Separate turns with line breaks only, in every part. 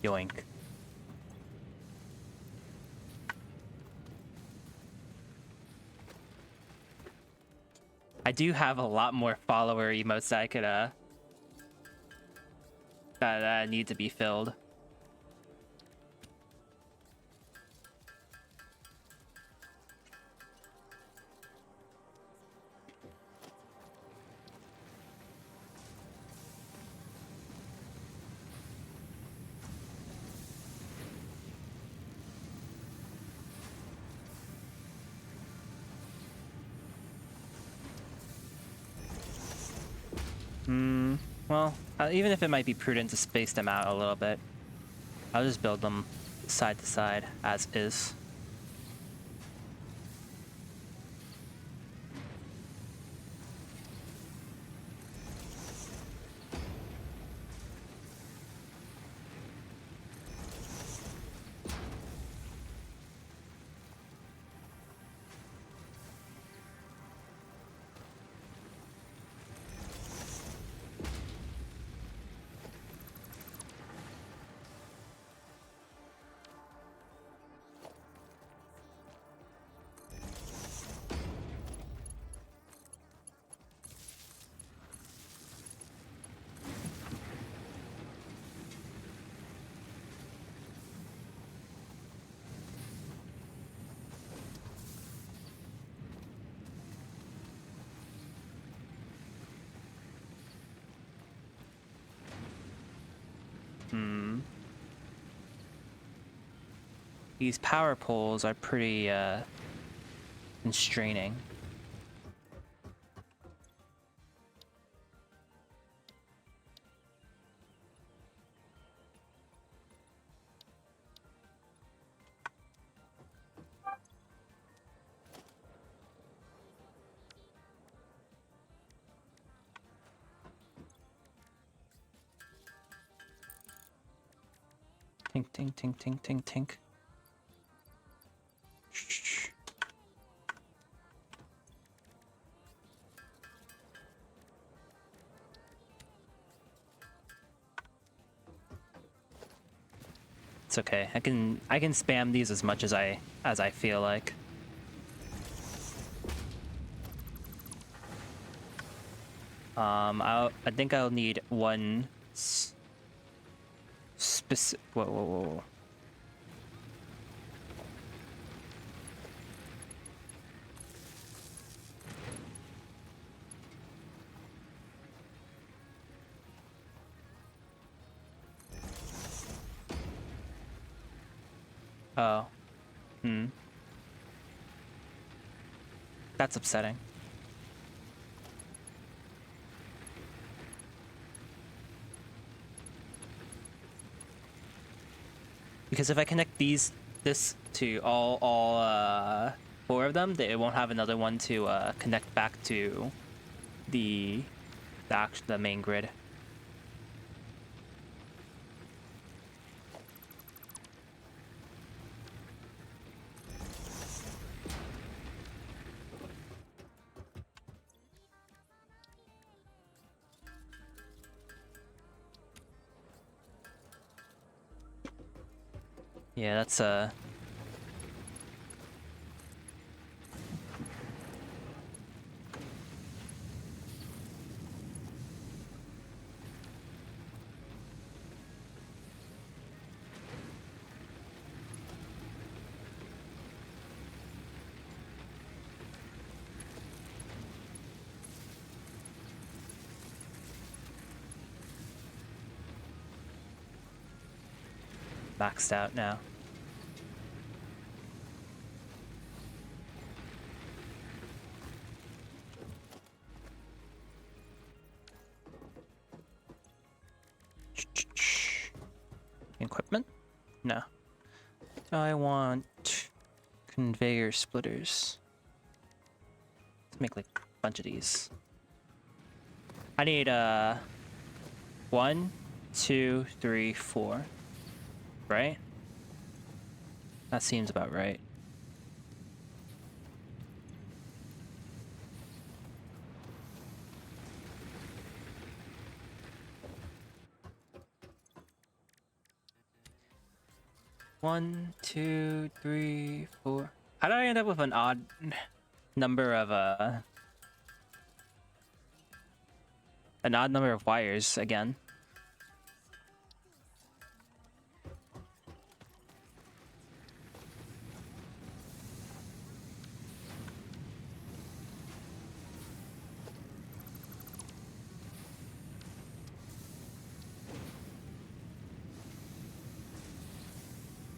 Yoink. I do have a lot more follower emotes that I could that need to be filled. Well, even if it might be prudent to space them out a little bit, I'll just build them side to side as is. These power poles are pretty constraining. Tink, tink, tink, tink, tink, tink. Shh. It's okay. I can spam these as much as I feel like. I think I'll need one specific. Whoa, whoa, whoa. Oh. That's upsetting. Because if I connect this to all 4 of them, it won't have another one to connect back to the main grid. Yeah, that's maxed out now. Equipment? No. I want conveyor splitters. Let's make like a bunch of these. I need 1, 2, 3, 4. Right? That seems about right. 1, 2, 3, 4. How did I end up with an odd number of an odd number of wires again?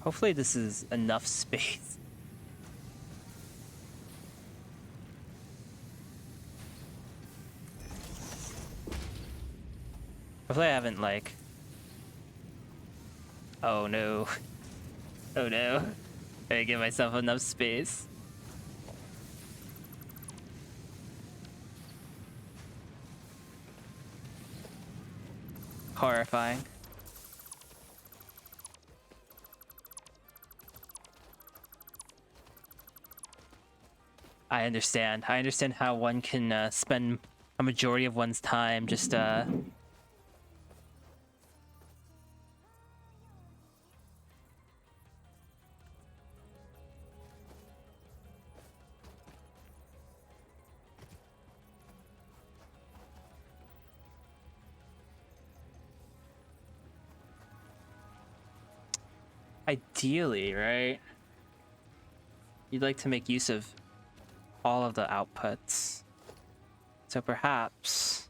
Hopefully this is enough space. Hopefully I haven't like... Oh no. Oh no. I didn't give myself enough space. Horrifying. I understand. I understand how one can spend a majority of one's time just ideally, right? You'd like to make use of all of the outputs. So perhaps...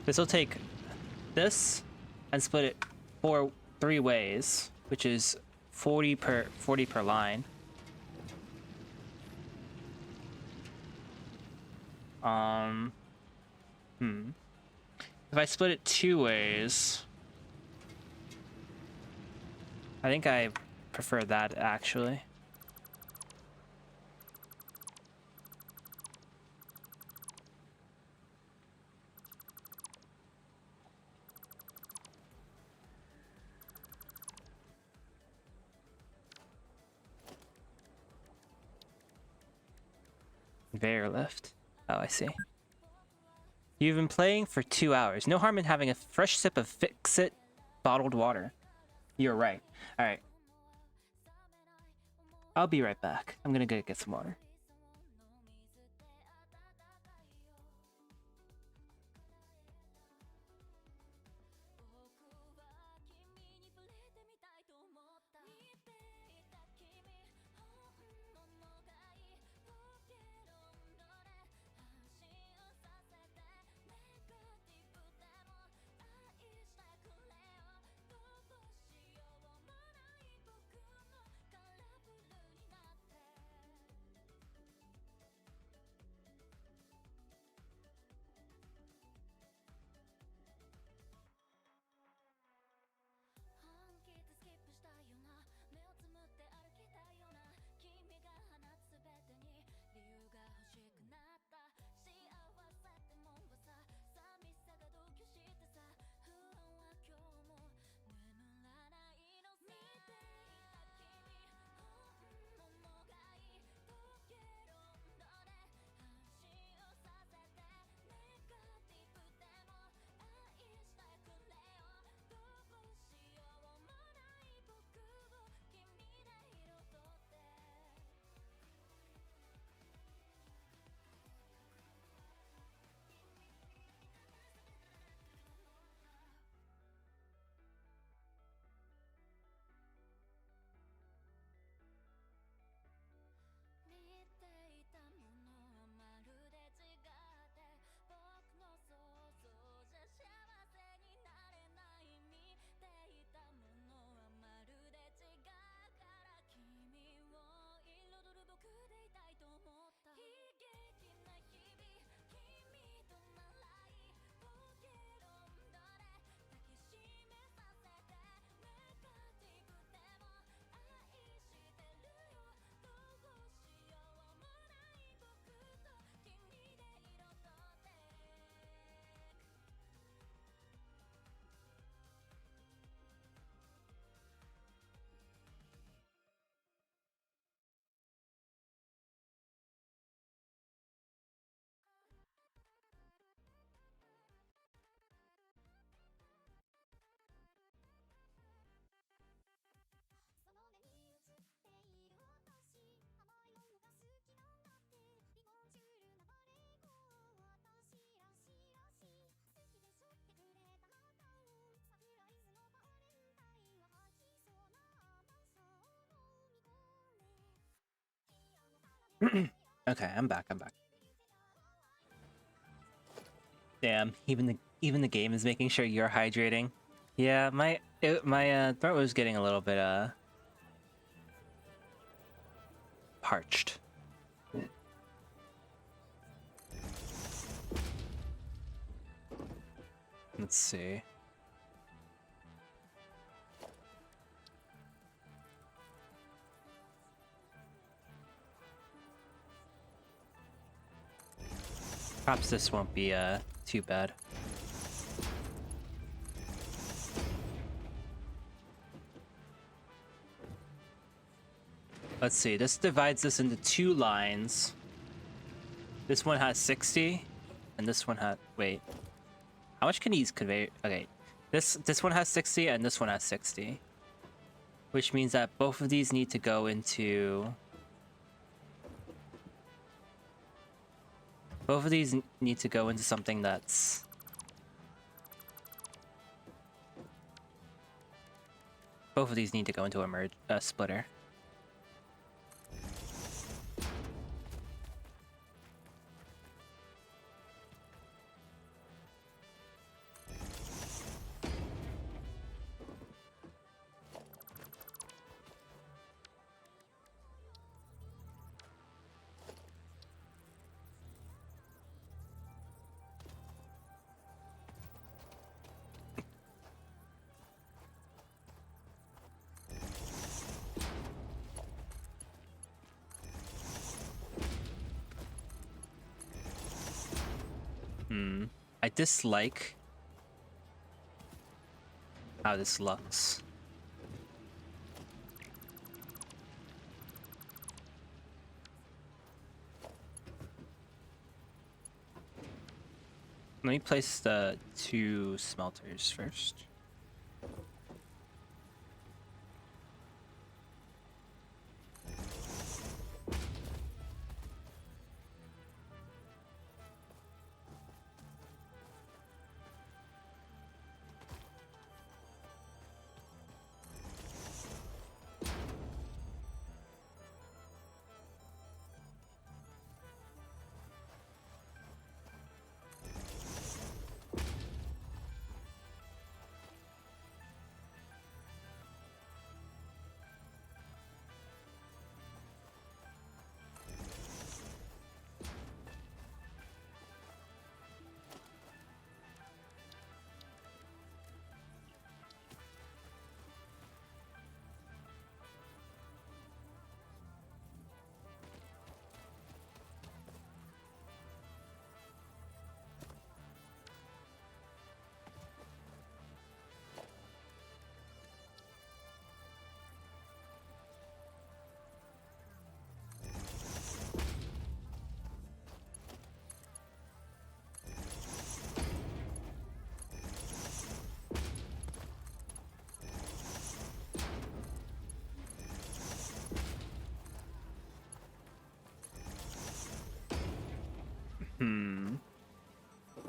This will take this and split it three ways, which is 40 per line. If I split it two ways, I think I prefer that actually. Conveyor lift. Oh, I see. You've been playing for 2 hours. No harm in having a fresh sip of Fix-It bottled water. You're right. All right. I'll be right back. I'm gonna go get some water. Okay, I'm back. I'm back. Damn, even the game is making sure you're hydrating. Yeah, my throat was getting a little bit parched. Let's see. Perhaps this won't be too bad. Let's see. This divides this into 2 lines. This one has 60, and this one has wait. How much can these convey? Okay, this one has 60, and this one has 60, which means that both of these need to go into. Both of these need to go into something that's. Both of these need to go into a splitter. I dislike how this looks. Let me place the 2 smelters first.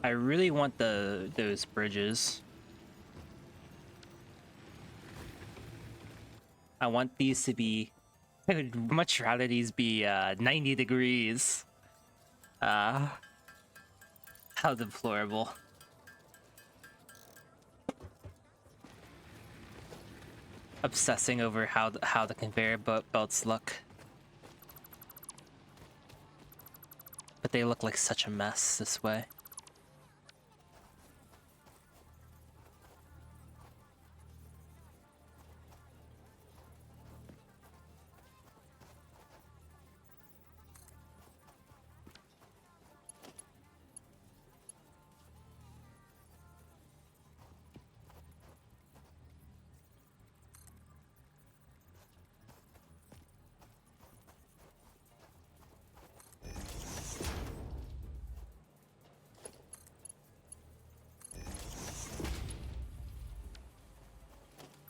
I really want those bridges. I want these to be. I would much rather these be 90 degrees. How deplorable. Obsessing over how the conveyor belts look. But they look like such a mess this way.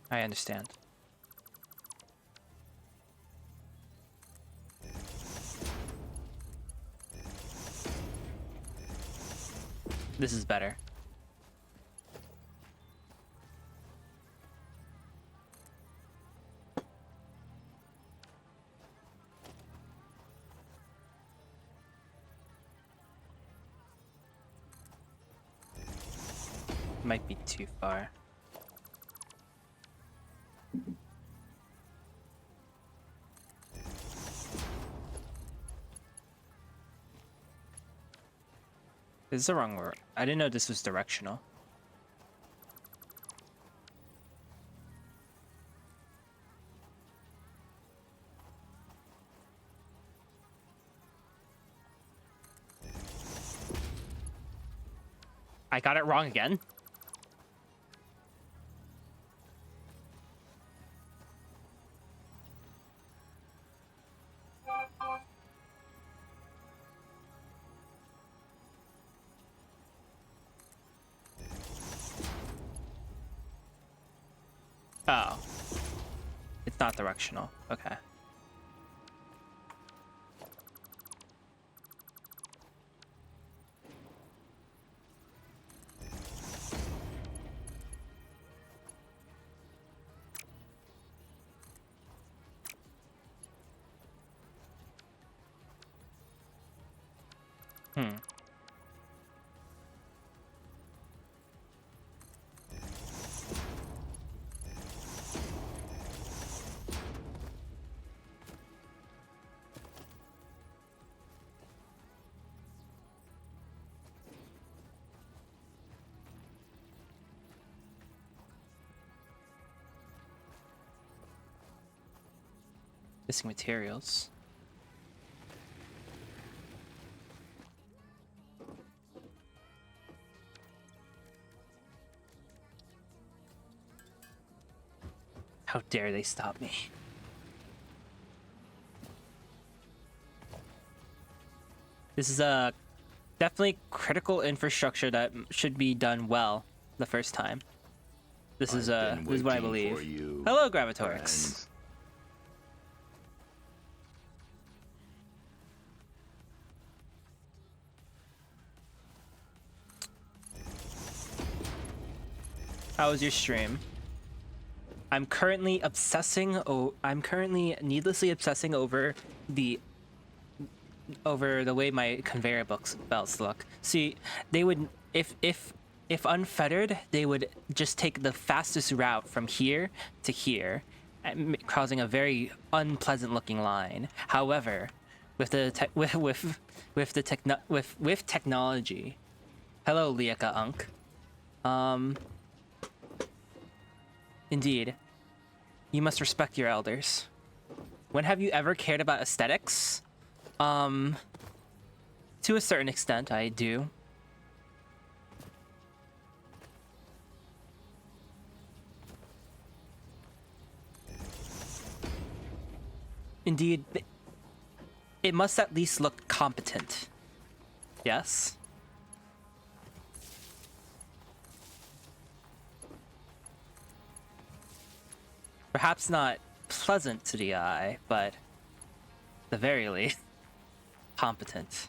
I understand. This is better. Might be too far. This is the wrong word. I didn't know this was directional. I got it wrong again. Oh. It's not directional. Okay. Hmm. Missing materials. How dare they stop me? This is a definitely critical infrastructure that should be done well the first time. This is what I believe. Hello, Gravitorix.
Friends.
How was your stream? I'm currently needlessly obsessing over the way my conveyor belts look. See, they would if unfettered, they would just take the fastest route from here to here, causing a very unpleasant looking line. However, with technology, hello, Lieka Unk. Indeed, you must respect your elders. When have you ever cared about aesthetics? To a certain extent, I do. Indeed, it must at least look competent. Yes? Perhaps not pleasant to the eye, but at the very least, competent.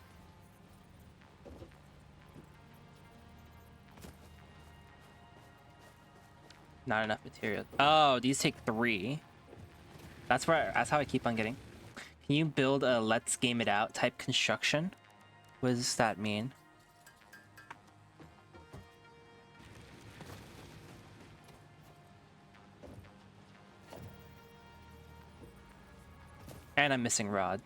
Not enough material. Oh, these take 3. That's how I keep on getting. Can you build a let's game it out type construction? What does that mean? And I'm missing rod.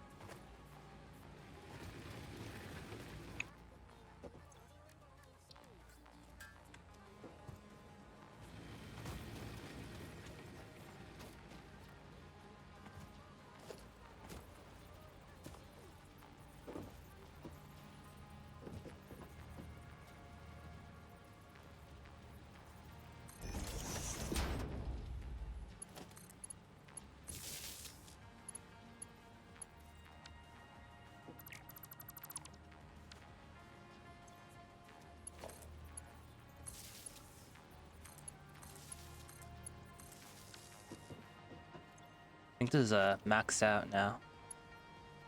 I think this is maxed out now.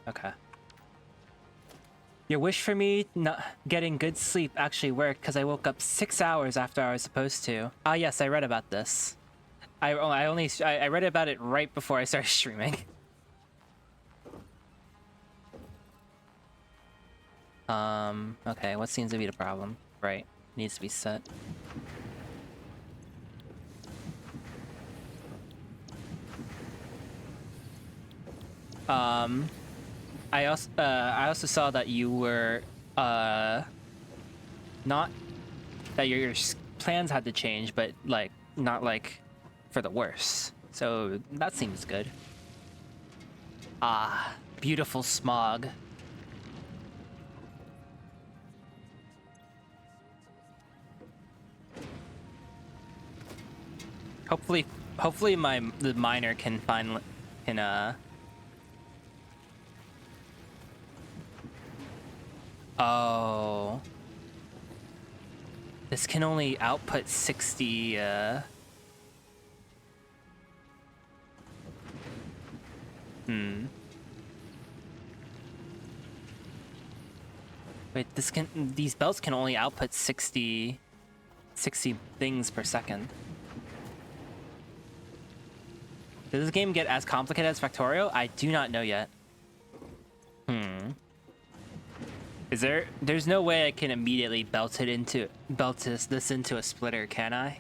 Okay. Your wish for me not getting good sleep actually worked because I woke up 6 hours after I was supposed to. Ah, yes, I read about this. I read about it right before I started streaming. Okay, what seems to be the problem? Right, needs to be set. I also saw that you were not that your plans had to change, but like not like for the worse. So that seems good. Ah, beautiful smog. Hopefully, hopefully the miner can Oh, this can only output 60 Wait, these belts can only output 60 things per second. Does this game get as complicated as Factorio? I do not know yet. There's no way I can immediately belt this into a splitter, can I?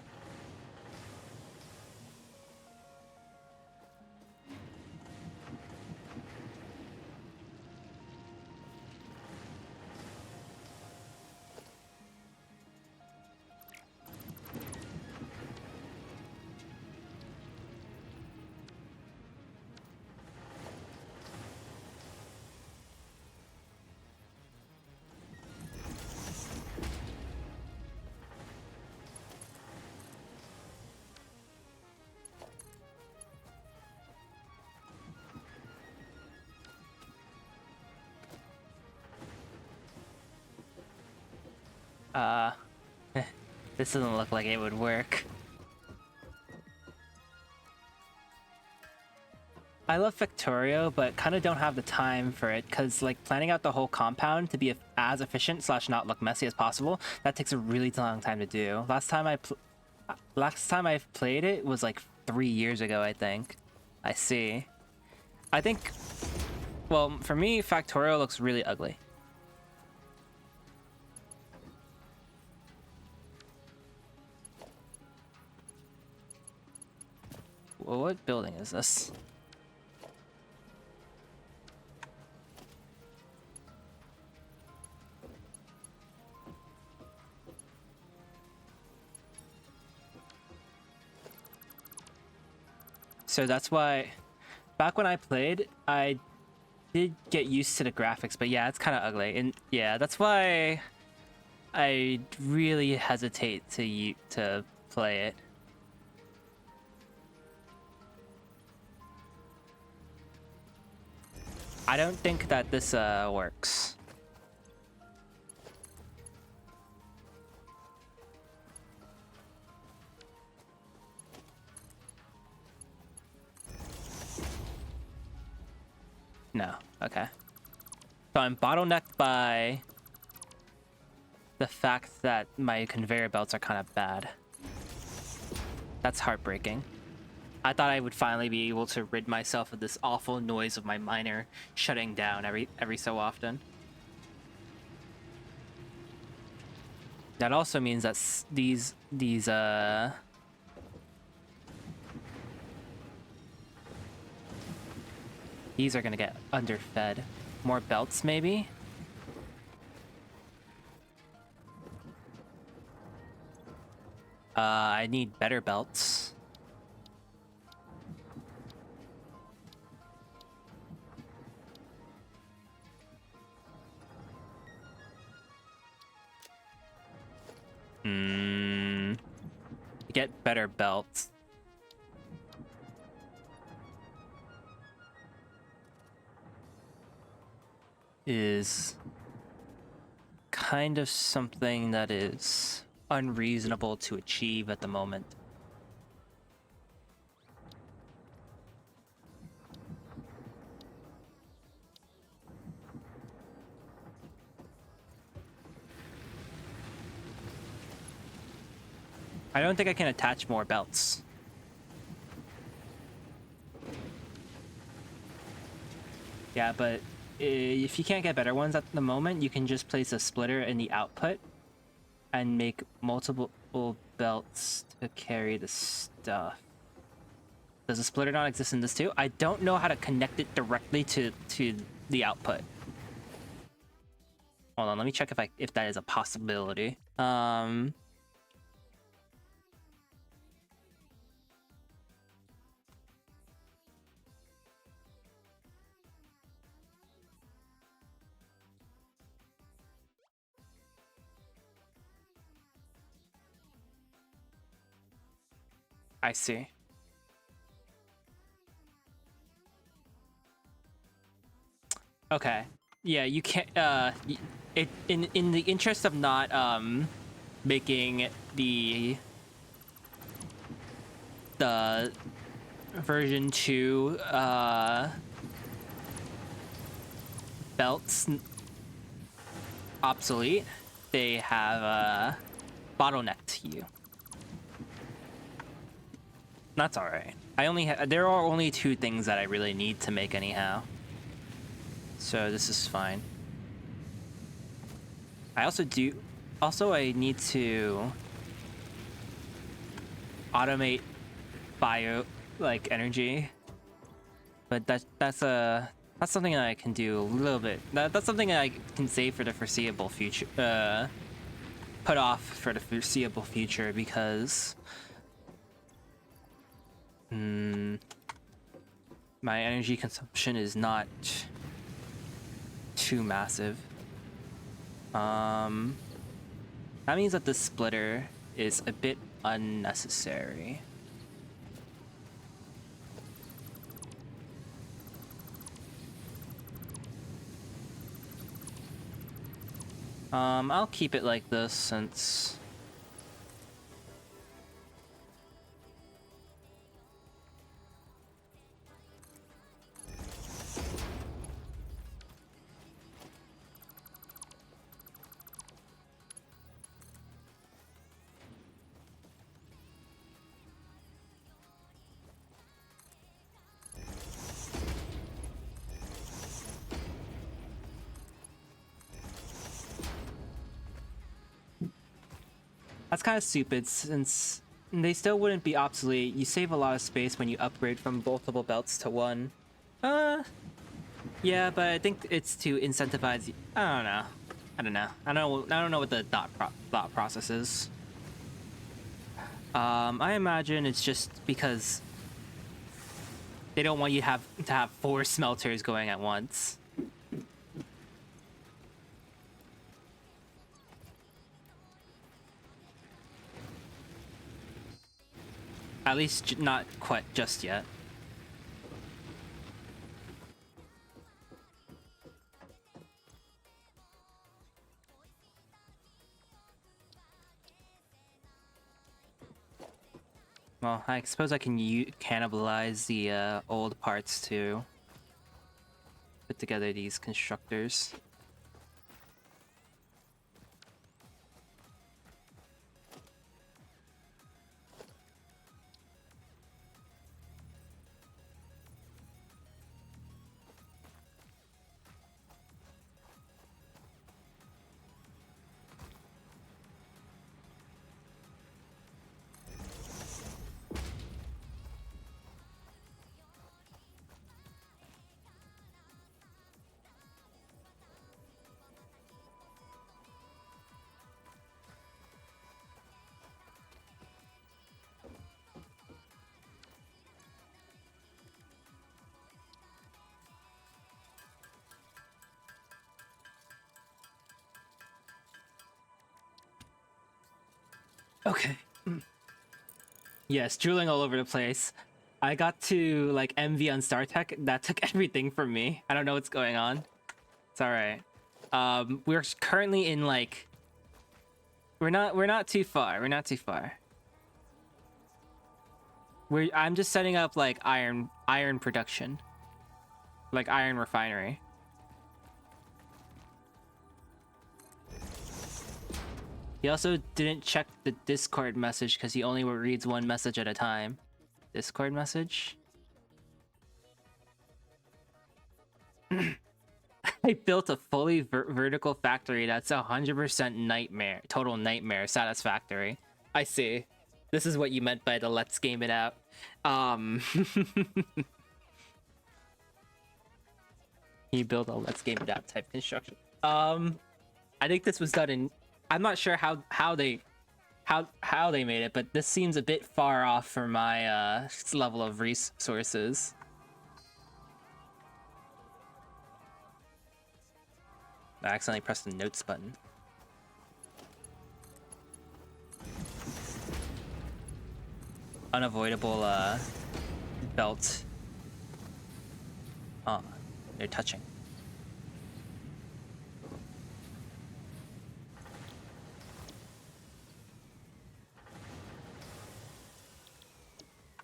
This doesn't look like it would work. I love Factorio, but kind of don't have the time for it, because like planning out the whole compound to be as efficient / not look messy as possible, that takes a really long time to do. Last time I played it was like 3 years ago, I think. I see. I think, well, for me, Factorio looks really ugly. Well, what building is this? So that's why, back when I played, I did get used to the graphics, but yeah, it's kind of ugly. And yeah, that's why I really hesitate to play it. I don't think that this works. No. Okay. So I'm bottlenecked by the fact that my conveyor belts are kind of bad. That's heartbreaking. I thought I would finally be able to rid myself of this awful noise of my miner shutting down every so often. That also means that these are gonna get underfed. More belts, maybe? I need better belts. Get better belts. Is kind of something that is unreasonable to achieve at the moment. I don't think I can attach more belts. Yeah, but if you can't get better ones at the moment, you can just place a splitter in the output and make multiple belts to carry the stuff. Does a splitter not exist in this too? I don't know how to connect it directly to the output. Hold on, let me check if that is a possibility. I see. Okay. Yeah, you can't. It in the interest of not making the version 2 belts obsolete, they have bottlenecked you. That's all right. There are only 2 things that I really need to make anyhow. So this is fine. I need to automate energy. But that's something that I can do a little bit. That's something that I can save for the foreseeable future. Put off for the foreseeable future because my energy consumption is not too massive. That means that the splitter is a bit unnecessary. I'll keep it like this since that's kind of stupid since they still wouldn't be obsolete. You save a lot of space when you upgrade from multiple belts to one. Yeah, but I think it's to incentivize you. I don't know. I don't know what the thought process is. I imagine it's just because they don't want you to have 4 smelters going at once. At least not quite just yet. Well, I suppose I can cannibalize the old parts to put together these constructors. Okay. Yes, drooling all over the place. I got to like MV on StarTech. That took everything from me. I don't know what's going on. It's all right. We're currently in like we're not too far. We're not too far. I'm just setting up like iron production. Like iron refinery. He also didn't check the Discord message because he only reads one message at a time. Discord message? I built a fully vertical factory that's 100% total nightmare satisfactory. I see. This is what you meant by the let's game it out. You build a Let's Game that type construction. I think this was done in. I'm not sure how they made it, but this seems a bit far off for my level of resources. I accidentally pressed the notes button. Unavoidable belt. Oh, they're touching.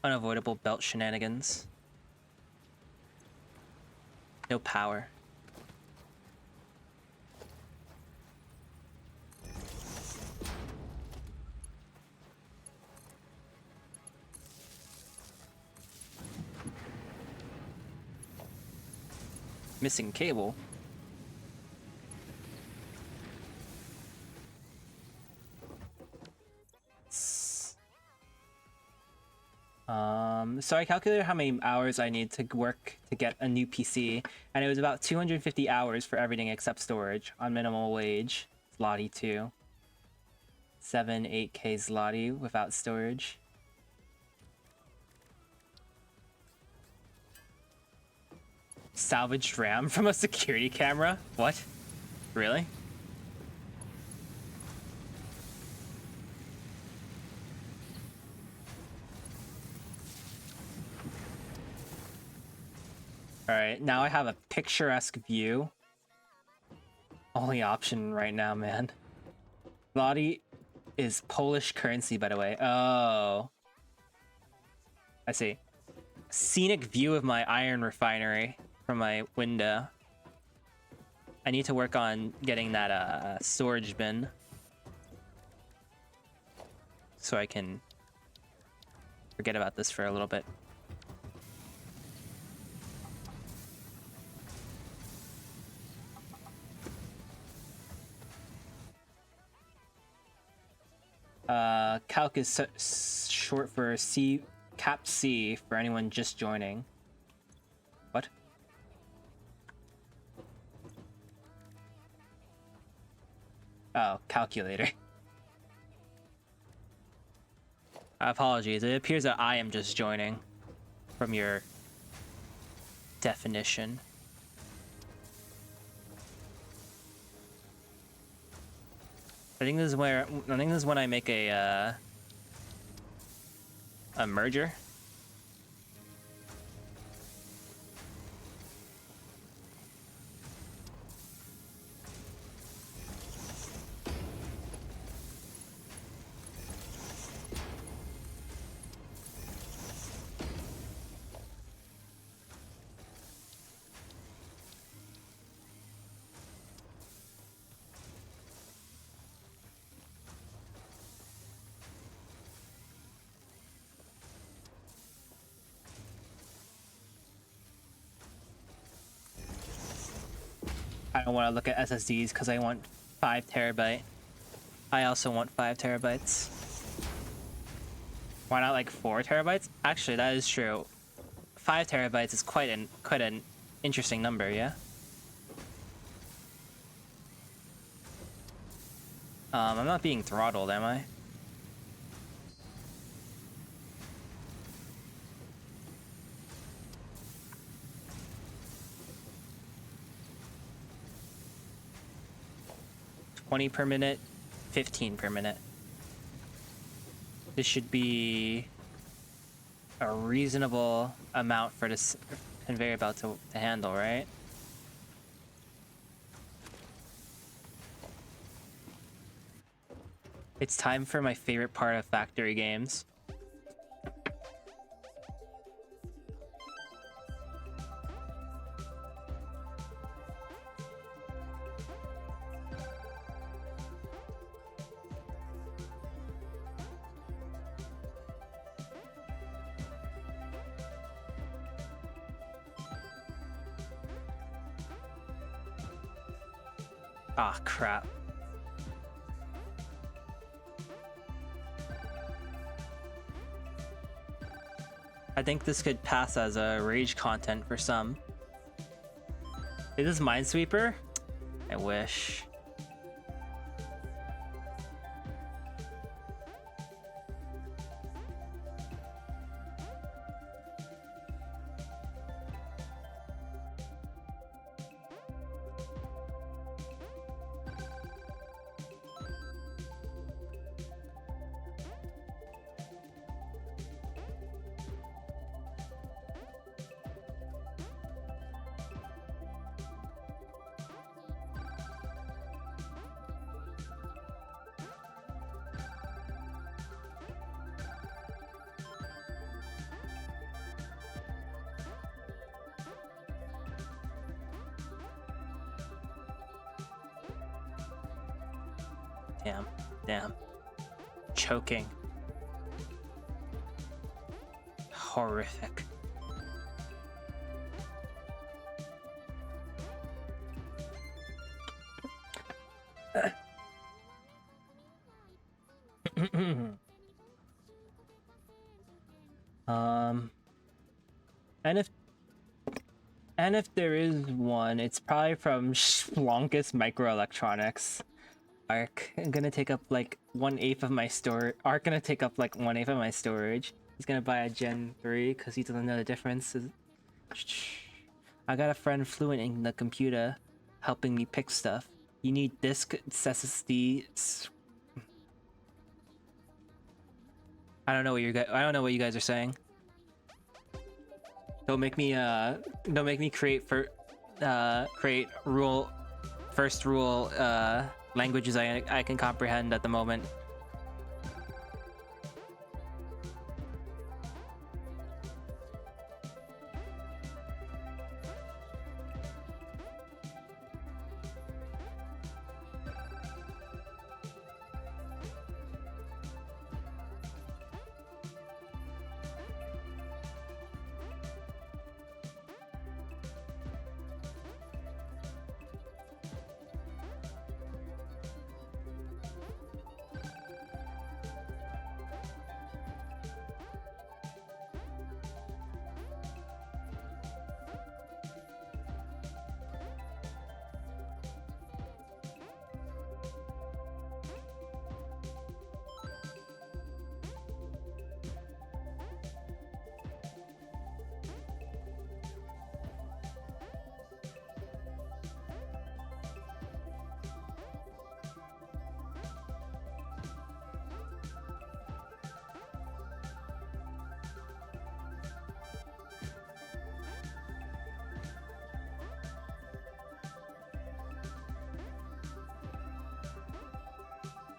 Unavoidable belt shenanigans. No power. Missing cable. So I calculated how many hours I need to work to get a new PC, and it was about 250 hours for everything except storage on minimal wage. Zloty 2. 8K Zloty without storage. Salvaged RAM from a security camera? What? Really? Alright, now I have a picturesque view. Only option right now, man. Zloty is Polish currency, by the way. Oh. I see. Scenic view of my iron refinery from my window. I need to work on getting that storage bin. So I can forget about this for a little bit. Calc is short for C, Cap C for anyone just joining. What? Oh, calculator. Apologies, it appears that I am just joining from your definition. I think this is when I make a merger. I don't want to look at SSDs because I want 5 terabyte. I also want 5 terabytes. Why not like 4 terabytes? Actually, that is true. 5 terabytes is quite an interesting number, yeah. I'm not being throttled, am I? $20 per minute, 15 per minute. This should be a reasonable amount for this conveyor belt to handle, right? It's time for my favorite part of factory games. Ah, crap. I think this could pass as a rage content for some. Is this Minesweeper? I wish. Damn, damn. Choking. Horrific. And if there is one, it's probably from Schlonkest Microelectronics. Arc gonna take up like 1/8 of my storage. Arc gonna take up like 1/8 of my storage. He's gonna buy a Gen 3 because he doesn't know the difference. I got a friend fluent in the computer, helping me pick stuff. You need disk SSD. I don't know what you guys are saying. Don't make me create first rule languages I can comprehend at the moment.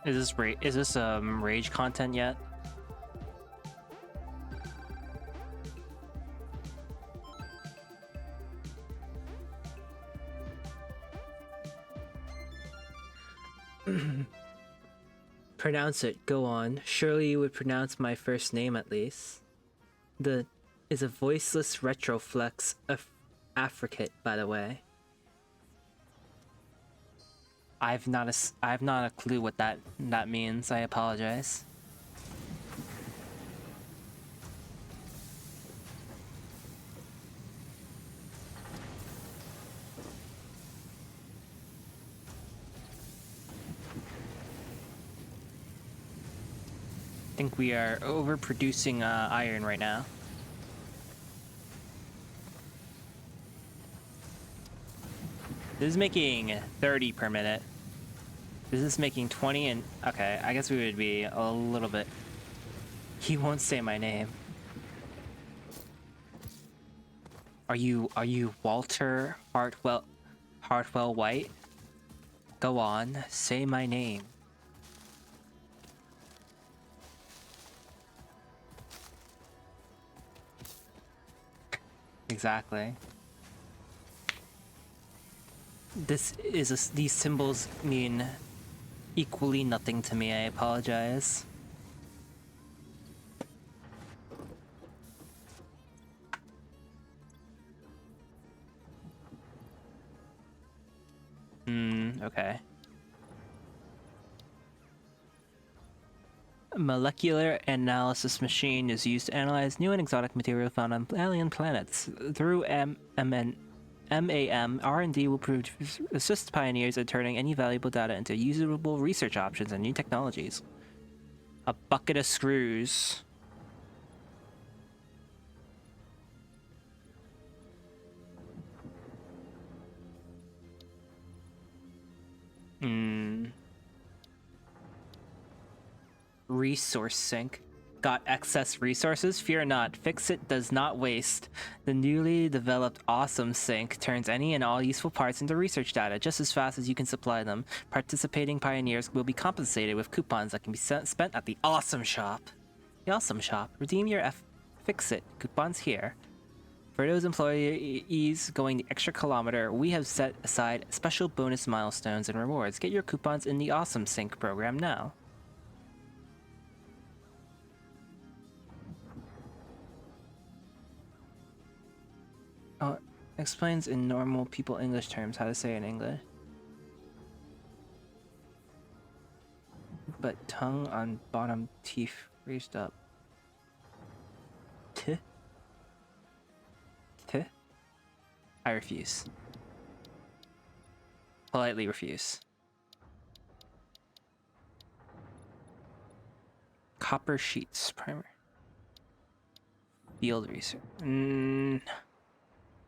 Is this rage content yet? Pronounce it. Go on. Surely you would pronounce my first name at least. The is a voiceless retroflex affricate, by the way. I've not a clue what that means. I apologize. I think we are overproducing iron right now. This is making 30 per minute. This is making 20 and... Okay, I guess we would be a little bit... He won't say my name. Are you Walter Hartwell White? Go on, say my name. Exactly. These symbols mean equally nothing to me. I apologize. Okay. molecular analysis machine is used to analyze new and exotic material found on alien planets. Through MAM, R&D will assist pioneers in turning any valuable data into usable research options and new technologies. A bucket of screws. Resource sink. Got excess resources? Fear not, Fix-It does not waste. The newly developed Awesome Sink turns any and all useful parts into research data just as fast as you can supply them. Participating pioneers will be compensated with coupons that can be spent at the Awesome Shop. The Awesome Shop. Redeem your Fix-It coupons here. For those employees going the extra kilometer, we have set aside special bonus milestones and rewards. Get your coupons in the Awesome Sink program now. Explains in normal people English terms how to say in English. But tongue on bottom, teeth raised up. T? T? I refuse. Politely refuse. Copper sheets, primer. Field research.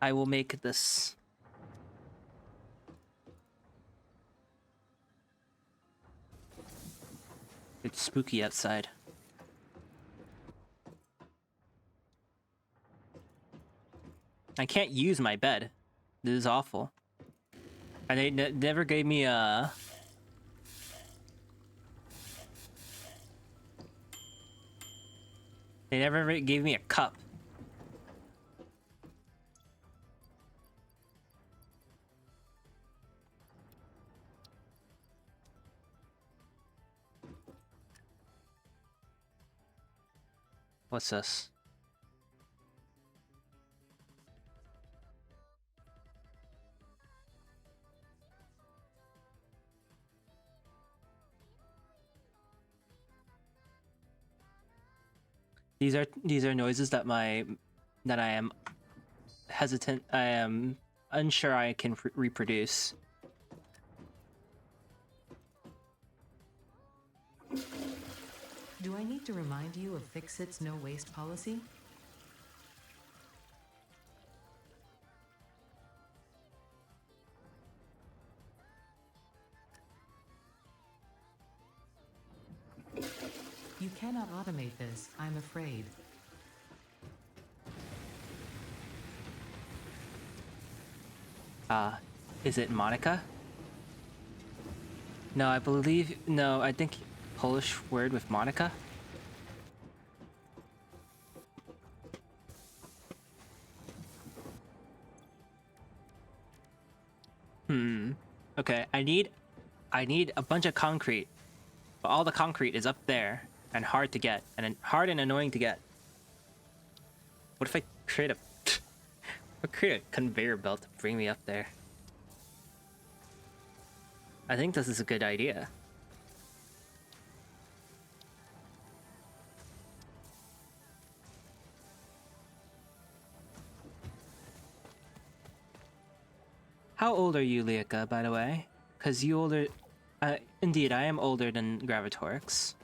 I will make this. It's spooky outside. I can't use my bed. This is awful. And they never gave me a... They never gave me a cup. What's this? These are noises that I am hesitant. I am unsure I can reproduce.
Do I need to remind you of Fix-It's no waste policy? You cannot automate this, I'm afraid.
Is it Monica? No, I think Polish word with Monica. Okay, I need a bunch of concrete. But all the concrete is up there and hard to get, and hard and annoying to get. What if I create a conveyor belt to bring me up there? I think this is a good idea. How old are you, Liaka, by the way? Because you older... indeed, I am older than Gravitorix.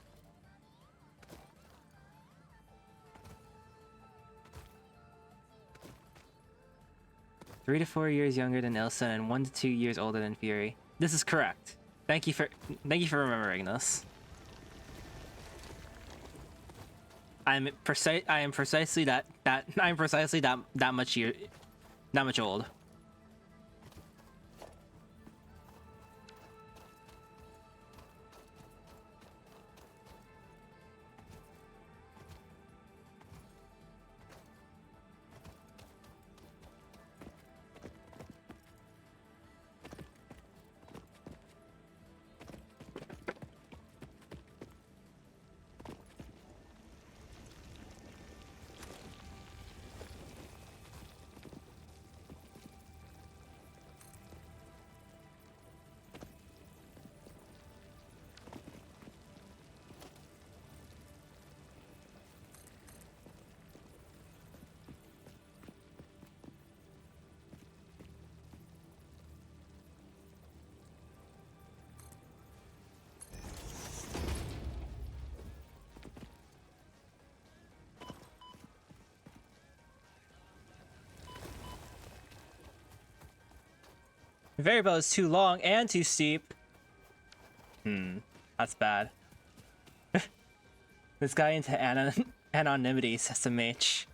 Three to 4 years younger than Ilsa and 1 to 2 years older than Fury. This is correct. Thank you for remembering this. I am precisely that much old. Variable is too long and too steep. That's bad. This guy into anonymity, SMH.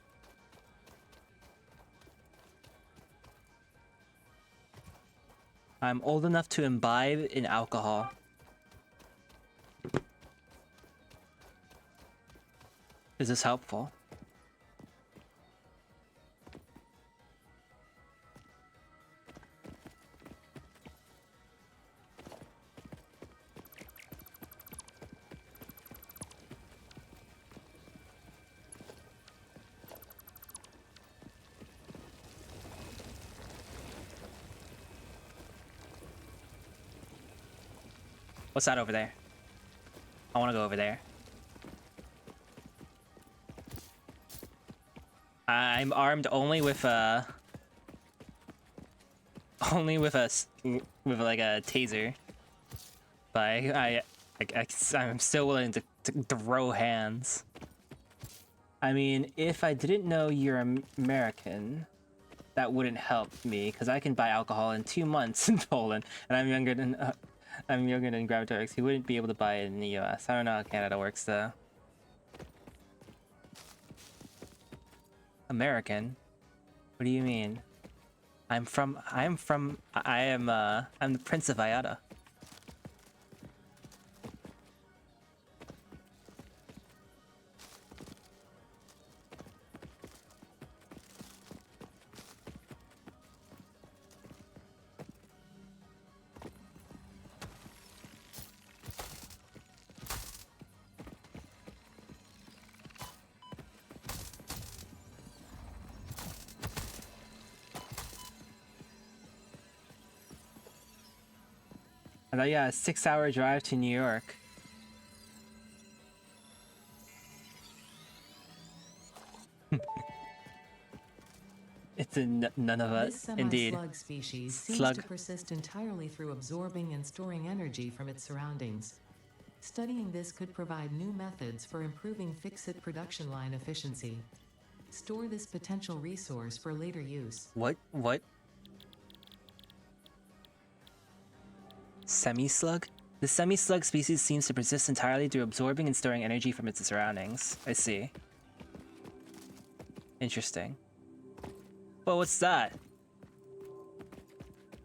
I'm old enough to imbibe in alcohol. Is this helpful? What's that over there? I want to go over there. I'm armed only with with like a taser, but I'm still willing to throw hands. I mean, if I didn't know you're American, that wouldn't help me because I can buy alcohol in 2 months in Poland, and I'm younger than Gravitorix. He wouldn't be able to buy it in the US. I don't know how Canada works though. American? What do you mean? I'm the Prince of Iata. I thought, yeah, a 6-hour drive to New York. It's in none of it,
This
indeed.
semi-slug species seems
Slug.
to persist entirely through absorbing and storing energy from its surroundings. Studying this could provide new methods for improving fix-it production line efficiency. Store this potential resource for later use.
What? Semi-slug? The semi-slug species seems to persist entirely through absorbing and storing energy from its surroundings. I see. Interesting. Well, what's that?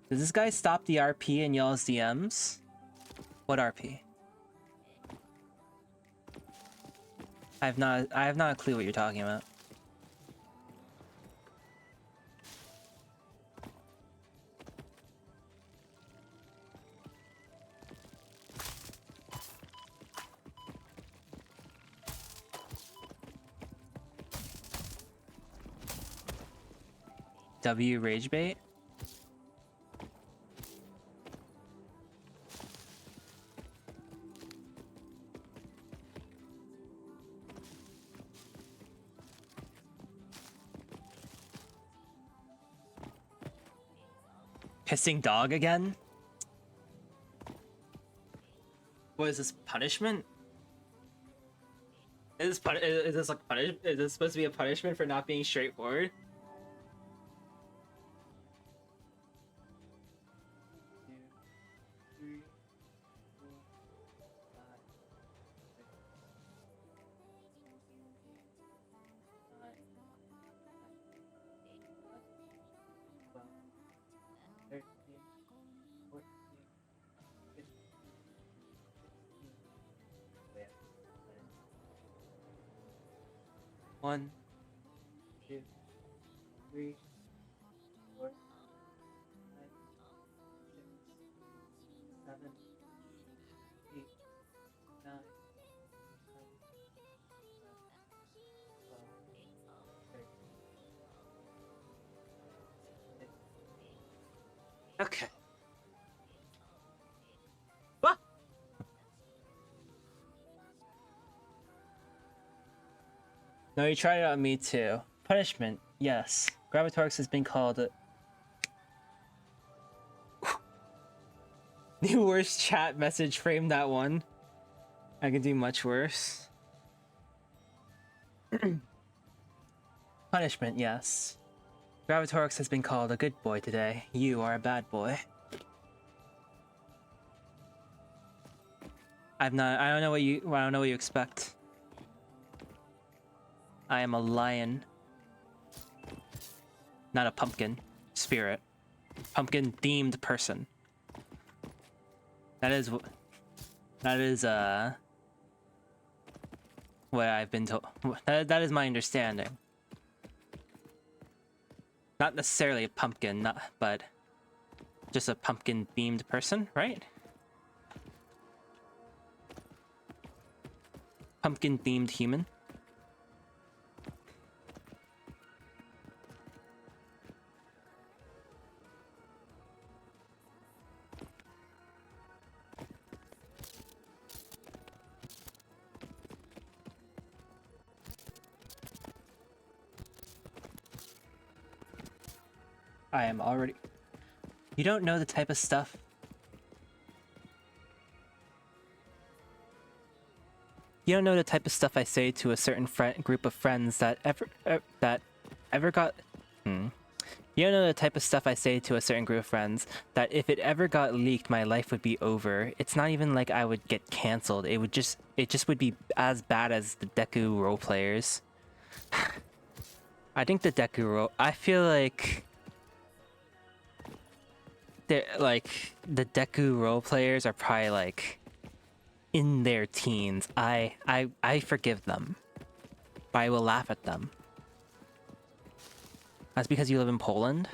Does this guy stop the RP and yell his DMs? What RP? I have not a clue what you're talking about. W rage bait? Pissing dog again? What is this, punishment? Is this like is this supposed to be a punishment for not being straightforward? One, 2, 3, 4, 5, 6, 7, 8, 9, 10, 11, 12, 13. Okay. Ah! No, you tried it on me too. Punishment, yes. Gravitorix has been called the worst chat message frame that one. I can do much worse. Punishment, yes. Gravitorix has been called a good boy today. You are a bad boy. I don't know what you expect. I am a lion. Not a pumpkin. Spirit. Pumpkin themed person. That is what I've been told. That is my understanding. Not necessarily a pumpkin, but just a pumpkin themed person, right? Pumpkin themed human. I am already... You don't know the type of stuff... You don't know the type of stuff I say to a certain group of friends that ever got... You don't know the type of stuff I say to a certain group of friends that if it ever got leaked, my life would be over. It's not even like I would get cancelled. It just would be as bad as the Deku role players. I think the Deku role... I feel like... They're like the Deku role players are probably like in their teens. I forgive them, but I will laugh at them. That's because you live in Poland?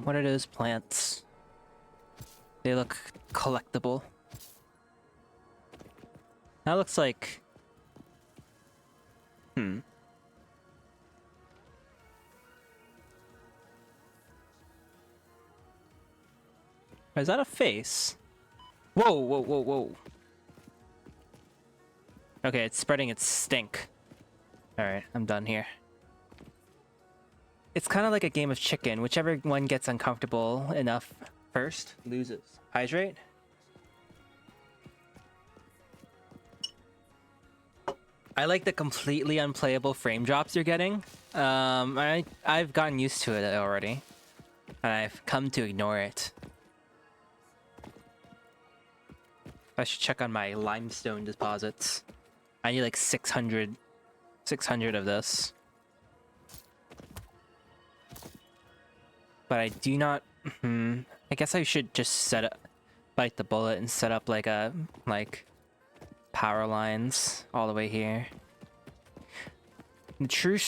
What are those plants? They look collectible. That looks like... Is that a face? Whoa, whoa, whoa, whoa. Okay, it's spreading its stink. Alright, I'm done here. It's kind of like a game of chicken. Whichever one gets uncomfortable enough first loses. Hydrate? I like the completely unplayable frame drops you're getting. I've gotten used to it already. And I've come to ignore it. I should check on my limestone deposits. I need like 600 of this. But I do not... I guess I should just bite the bullet and set up like power lines all the way here. The true